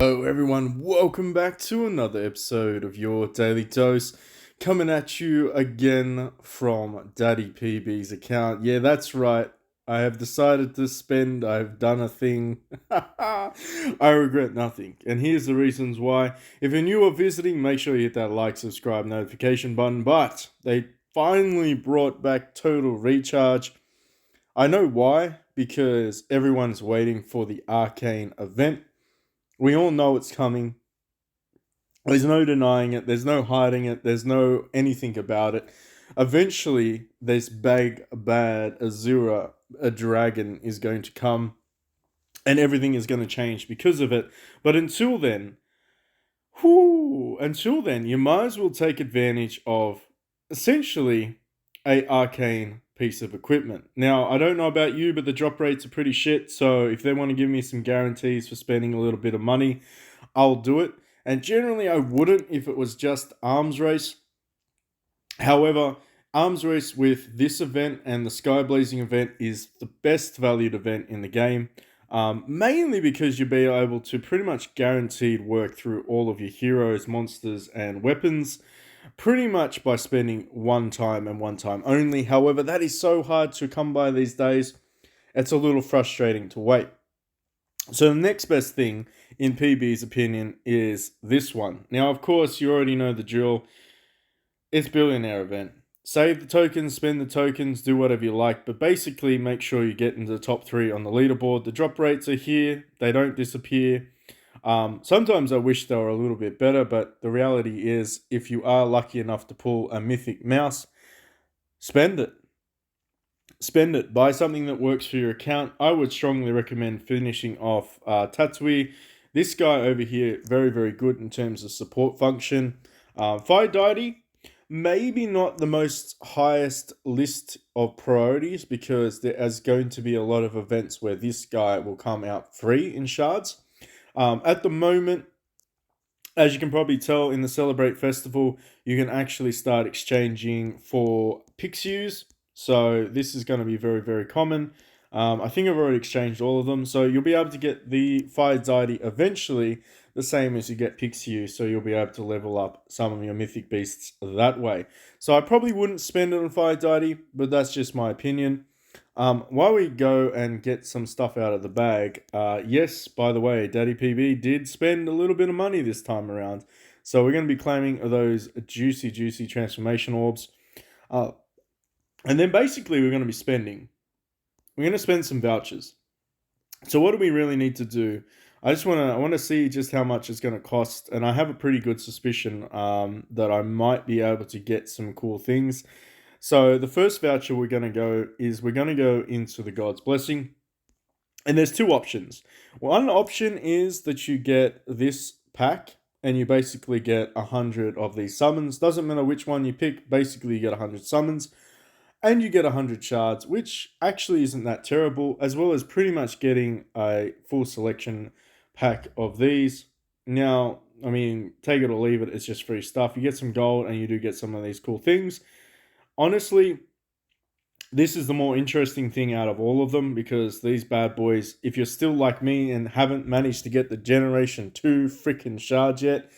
Hello, everyone. Welcome back to another episode of your Daily Dose. Coming at you again from Daddy PB's account. Yeah, that's right. I have decided to spend. I've done a thing. I regret nothing. And here's the reasons why. If you're new or visiting, make sure you hit that like, subscribe, notification button. But they finally brought back Total Recharge. I know why. Because everyone's waiting for the Arcane event. We all know it's coming. There's no denying it. There's no hiding it. There's no anything about it. Eventually, this big bad Azura, a dragon, is going to come, and everything is going to change because of it. But until then, you might as well take advantage of essentially a arcane piece of equipment. Now, I don't know about you, but the drop rates are pretty shit. So if they want to give me some guarantees for spending a little bit of money, I'll do it. And generally, I wouldn't if it was just arms race. However, arms race with this event and the Sky Blazing event is the best valued event in the game. Mainly because you'll be able to pretty much guaranteed work through all of your heroes, monsters, and weapons pretty much by spending one time and one time only. However, that is so hard to come by these days, it's a little frustrating to wait. So the next best thing, in PB's opinion, is this one. Now, of course, you already know the drill. It's Billionaire event. Save the tokens, spend the tokens, do whatever you like, but basically make sure you get into the top 3 on the leaderboard. The drop rates are here. They don't disappear. Sometimes I wish they were a little bit better, but the reality is if you are lucky enough to pull a mythic mouse, spend it. Spend it. Buy something that works for your account. I would strongly recommend finishing off Tatsui. This guy over here, very, very good in terms of support function. Fire Deity, maybe not the most highest list of priorities because there is going to be a lot of events where this guy will come out free in shards. At the moment, as you can probably tell in the Celebrate Festival, you can actually start exchanging for Pixius. So this is going to be very, very common. I think I've already exchanged all of them. So you'll be able to get the Fire Deity eventually the same as you get Pixius. So you'll be able to level up some of your Mythic Beasts that way. So I probably wouldn't spend it on Fire Deity, but that's just my opinion. While we go and get some stuff out of the bag, yes, by the way, Daddy PB did spend a little bit of money this time around. So we're going to be claiming those juicy, juicy transformation orbs. And then basically we're going to be spending. We're going to spend some vouchers. So what do we really need to do? I want to see just how much it's going to cost, and I have a pretty good suspicion that I might be able to get some cool things. So the first voucher we're going to go into the God's Blessing. And there's two options. One option is that you get this pack and you basically get 100 of these summons. Doesn't matter which one you pick, basically you get 100 summons and you get 100 shards, which actually isn't that terrible, as well as pretty much getting a full selection pack of these. Now, I mean, take it or leave it, it's just free stuff. You get some gold and you do get some of these cool things. Honestly, this is the more interesting thing out of all of them because these bad boys, if you're still like me and haven't managed to get the Generation 2 freaking shards yet,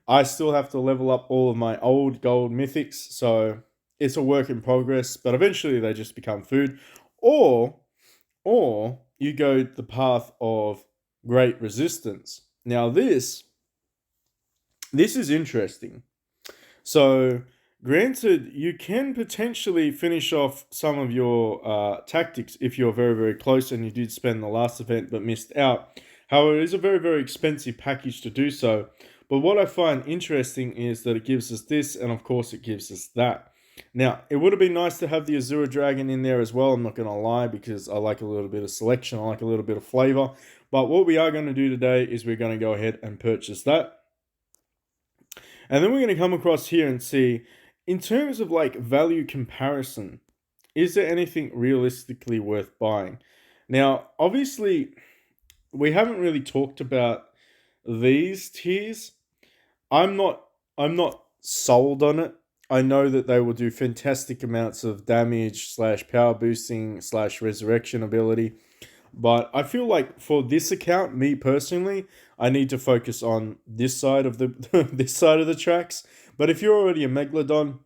I still have to level up all of my old gold mythics, so it's a work in progress, but eventually they just become food. Or you go the path of great resistance. Now this is interesting. So granted, you can potentially finish off some of your tactics if you're very, very close and you did spend the last event but missed out. However, it is a very, very expensive package to do so. But what I find interesting is that it gives us this, and of course it gives us that. Now, it would have been nice to have the Azura Dragon in there as well, I'm not going to lie, because I like a little bit of selection, I like a little bit of flavor. But what we are going to do today is we're going to go ahead and purchase that. And then we're going to come across here and see, in terms of like value comparison, is there anything realistically worth buying? Now, obviously, we haven't really talked about these tiers. I'm not sold on it. I know that they will do fantastic amounts of damage / power boosting / resurrection ability. But I feel like for this account, me personally, I need to focus on this side of the this side of the tracks. But if you're already a Megalodon,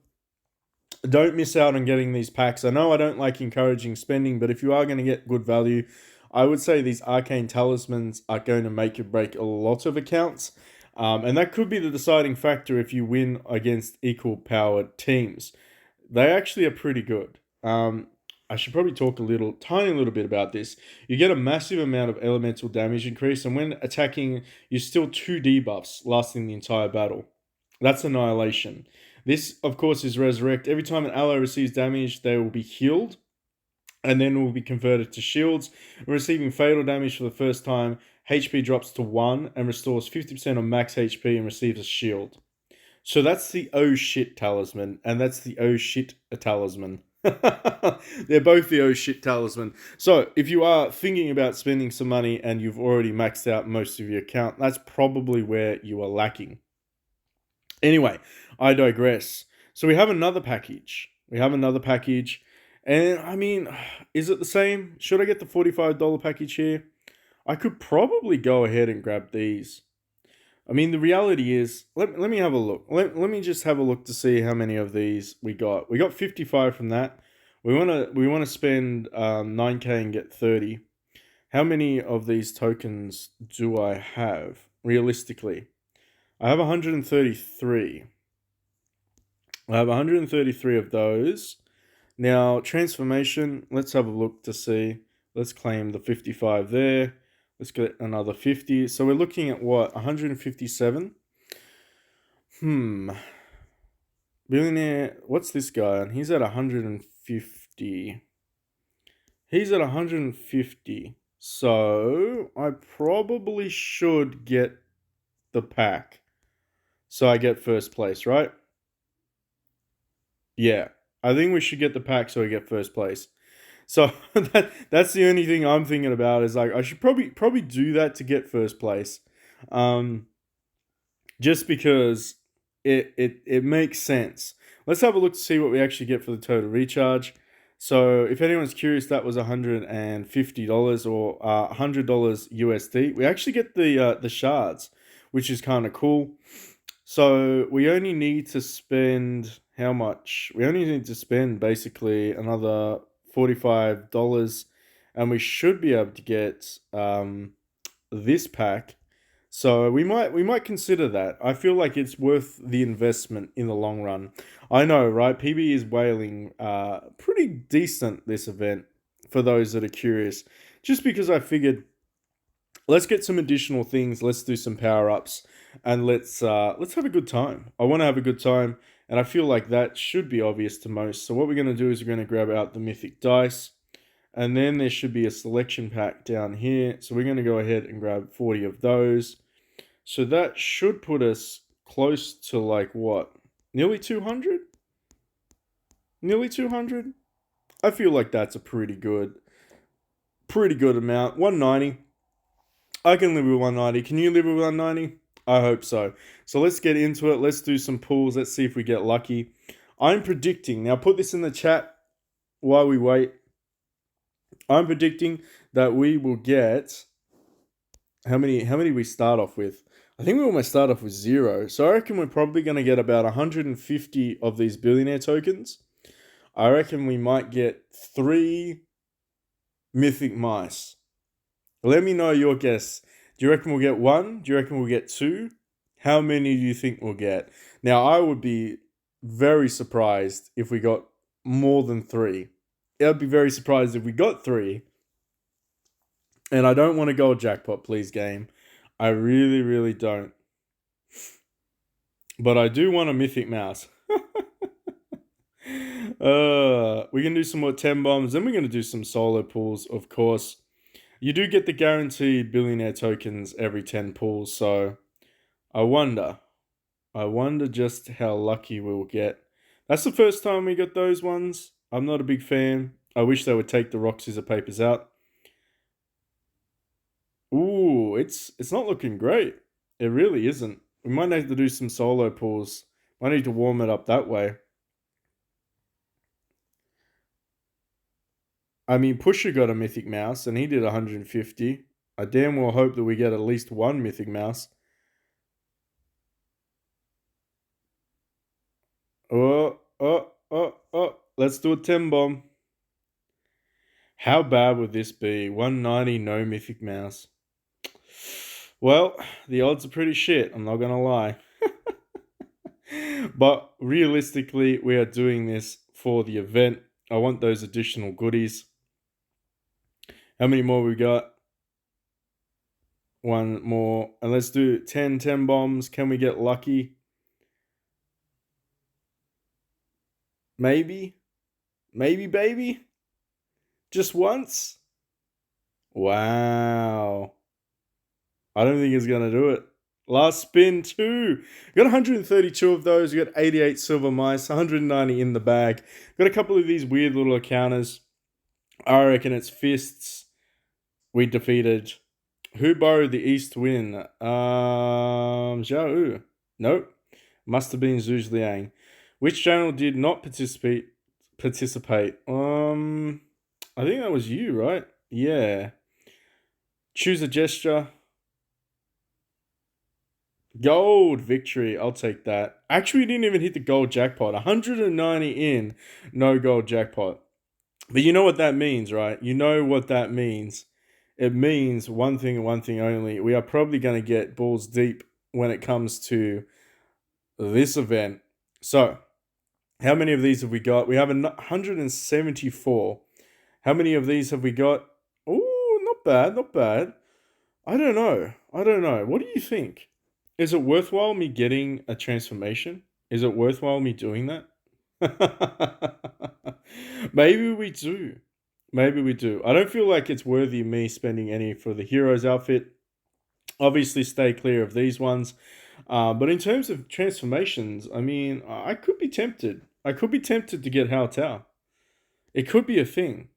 don't miss out on getting these packs. I know I don't like encouraging spending, but if you are going to get good value, I would say these arcane talismans are going to make or break a lot of accounts. And that could be the deciding factor if you win against equal powered teams. They actually are pretty good. I should probably talk a tiny little bit about this. You get a massive amount of elemental damage increase, and when attacking, you still 2 debuffs lasting the entire battle. That's Annihilation. This, of course, is Resurrect. Every time an ally receives damage, they will be healed, and then will be converted to shields. Receiving fatal damage for the first time, HP drops to 1 and restores 50% of max HP and receives a shield. So that's the oh shit talisman, and that's the oh shit talisman. They're both the oh shit talisman. So if you are thinking about spending some money and you've already maxed out most of your account, that's probably where you are lacking. Anyway, I digress. So we have another package. And I mean, is it the same? Should I get the $45 package here? I could probably go ahead and grab these. I mean, the reality is, let me have a look. Let me just have a look to see how many of these we got. We got 55 from that. We wanna spend 9K and get 30. How many of these tokens do I have realistically? I have 133. I have 133 of those. Now, transformation, let's have a look to see. Let's claim the 55 there. Let's get another 50. So we're looking at what? 157? Billionaire, what's this guy? And he's at 150. He's at 150. So I probably should get the pack. So I get first place, right? Yeah. I think we should get the pack so we get first place. So that's the only thing I'm thinking about is like I should probably do that to get first place, just because it makes sense. Let's have a look to see what we actually get for the total recharge. So if anyone's curious, that was $150 or $100 USD. We actually get the shards, which is kind of cool. So we only need to spend how much? We only need to spend basically another $45, and we should be able to get this pack. So we might consider that. I feel like it's worth the investment in the long run. I know, right? PB is whaling pretty decent this event for those that are curious. Just because I figured, let's get some additional things. Let's do some power ups, and let's have a good time. I want to have a good time, and I feel like that should be obvious to most. So what we're going to do is we're going to grab out the mythic dice, and then there should be a selection pack down here. So we're going to go ahead and grab 40 of those. So that should put us close to like what? Nearly 200? Nearly 200? I feel like that's a pretty good amount. 190. I can live with 190. Can you live with 190? I hope so. So let's get into it. Let's do some pulls. Let's see if we get lucky. I'm predicting, now put this in the chat while we wait. I'm predicting that we will get, how many we start off with? I think we almost start off with 0. So I reckon we're probably going to get about 150 of these billionaire tokens. I reckon we might get 3 mythic mice. Let me know your guess. Do you reckon we'll get 1? Do you reckon we'll get 2? How many do you think we'll get? Now, I would be very surprised if we got more than 3. I'd be very surprised if we got 3. And I don't want to go jackpot, please, game. I really, really don't. But I do want a mythic mouse. We can do some more 10 bombs. Then we're going to do some solo pulls, of course. You do get the guaranteed billionaire tokens every 10 pulls. So I wonder just how lucky we'll get. That's the first time we got those ones. I'm not a big fan. I wish they would take the rock, scissors, papers out. Ooh, it's not looking great. It really isn't. We might need to do some solo pulls. Might need to warm it up that way. I mean, Pusher got a mythic mouse and he did 150. I damn well hope that we get at least one mythic mouse. Oh. Let's do a 10 bomb. How bad would this be? 190, no mythic mouse. Well, the odds are pretty shit, I'm not gonna lie. But realistically, we are doing this for the event. I want those additional goodies. How many more we got? One more. And let's do 10 bombs. Can we get lucky? Maybe. Maybe, baby. Just once. Wow. I don't think it's going to do it. Last spin, two. We got 132 of those. We got 88 silver mice, 190 in the bag. Got a couple of these weird little encounters. I reckon it's fists. We defeated. Who borrowed the east wind? Zhao. Nope. Must have been Zhu Liang. Which channel did not participate? I think that was you, right? Yeah. Choose a gesture. Gold victory. I'll take that. Actually, we didn't even hit the gold jackpot. 190 in, no gold jackpot. But you know what that means, right? You know what that means. It means one thing and one thing only. We are probably going to get balls deep when it comes to this event. So, how many of these have we got? We have 174. How many of these have we got? Oh, not bad, not bad. I don't know. What do you think? Is it worthwhile me getting a transformation? Is it worthwhile me doing that? Maybe we do. Maybe we do. I don't feel like it's worthy of me spending any for the hero's outfit. Obviously, stay clear of these ones. But in terms of transformations, I mean, I could be tempted. I could be tempted to get Hao Tao. It could be a thing.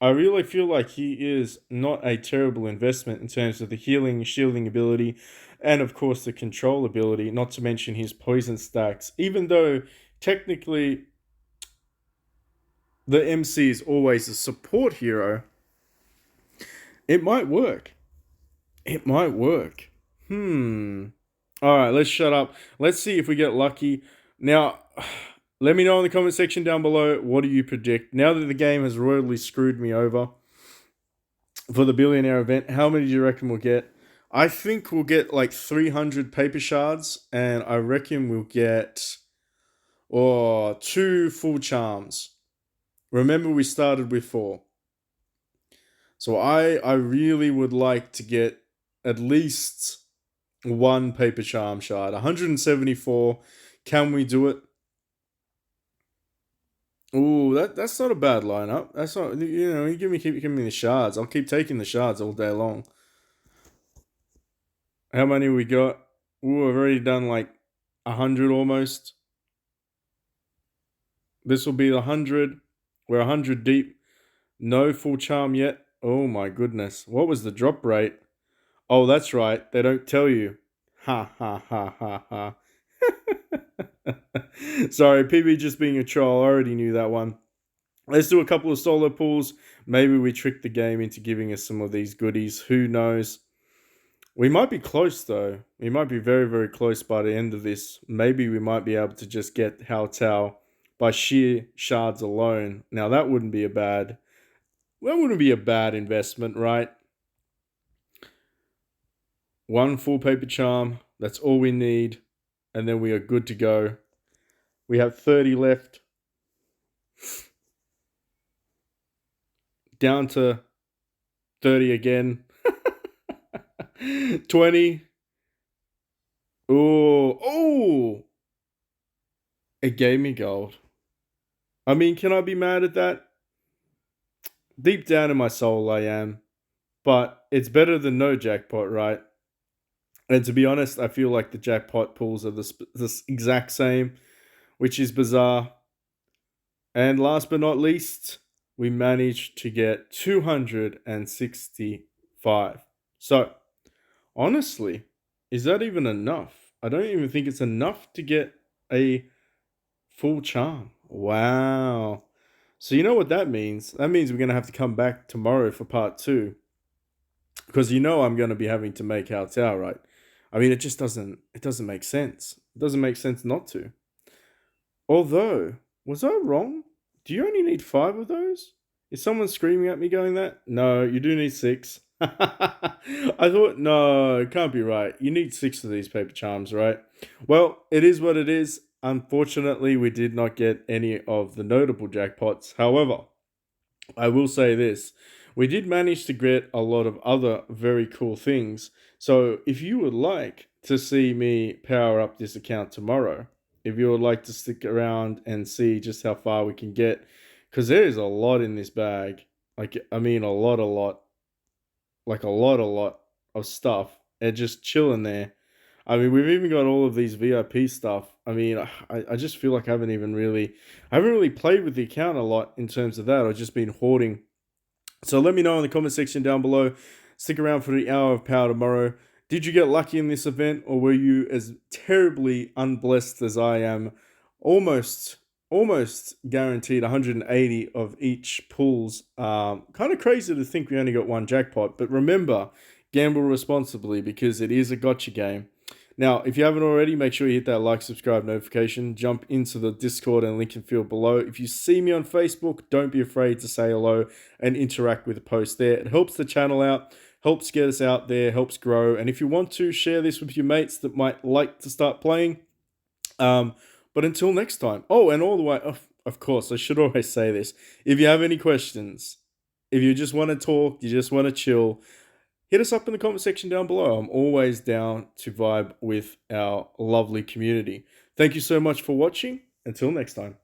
I really feel like he is not a terrible investment in terms of the healing, shielding ability, and of course the control ability, not to mention his poison stacks. Even though technically the MC is always a support hero, it might work. It might work. Alright, let's shut up. Let's see if we get lucky. Now, let me know in the comment section down below, what do you predict? Now that the game has royally screwed me over for the Billionaire event, how many do you reckon we'll get? I think we'll get like 300 paper shards, and I reckon we'll get 2 full charms. Remember, we started with 4. So I really would like to get at least 1 paper charm shard. 174. Can we do it? Ooh, that's not a bad lineup. That's not, you keep giving me the shards. I'll keep taking the shards all day long. How many we got? Ooh, I've already done like 100 almost. This will be 100. We're 100 deep. No full charm yet. Oh my goodness. What was the drop rate? Oh, that's right. They don't tell you. Ha ha ha ha ha. Sorry, PB just being a troll. I already knew that one. Let's do a couple of solo pulls. Maybe we trick the game into giving us some of these goodies. Who knows? We might be close, though. We might be very, very close by the end of this. Maybe we might be able to just get Hao Tao by sheer shards alone. Now, that wouldn't be a bad investment, right? 1 full paper charm. That's all we need. And then we are good to go. We have 30 left. Down to 30 again. 20. Oh. It gave me gold. I mean, can I be mad at that? Deep down in my soul, I am. But it's better than no jackpot, right? And to be honest, I feel like the jackpot pools are this exact same, which is bizarre. And last but not least, we managed to get 265. So, honestly, is that even enough? I don't even think it's enough to get a full charm. Wow. So you know what that means? That means we're gonna have to come back tomorrow for part two, because you know I'm gonna be having to make Hao Tao, right? I mean, it doesn't make sense. It doesn't make sense not to. Although, was I wrong? Do you only need 5 of those? Is someone screaming at me going that? No, you do need 6. I thought, no, it can't be right. You need 6 of these paper charms, right? Well, it is what it is. Unfortunately, we did not get any of the notable jackpots. However, I will say this. We did manage to get a lot of other very cool things. So if you would like to see me power up this account tomorrow, if you would like to stick around and see just how far we can get, because there is a lot in this bag. Like, I mean, a lot, like a lot of stuff. And just chilling there. I mean, we've even got all of these VIP stuff. I mean, I just feel like I haven't really played with the account a lot in terms of that. I've just been hoarding. So let me know in the comment section down below. Stick around for the hour of power tomorrow. Did you get lucky in this event, or were you as terribly unblessed as I am? Almost, almost guaranteed 180 of each pulls. Kind of crazy to think we only got one jackpot, but remember, gamble responsibly because it is a gotcha game. Now, if you haven't already, make sure you hit that like, subscribe, notification. Jump into the Discord and link in field below. If you see me on Facebook, don't be afraid to say hello and interact with the post there. It helps the channel out, helps get us out there, helps grow. And if you want to, share this with your mates that might like to start playing. But until next time. Oh, and all the way, of course, I should always say this. If you have any questions, if you just want to talk, you just want to chill, hit us up in the comment section down below. I'm always down to vibe with our lovely community. Thank you so much for watching. Until next time.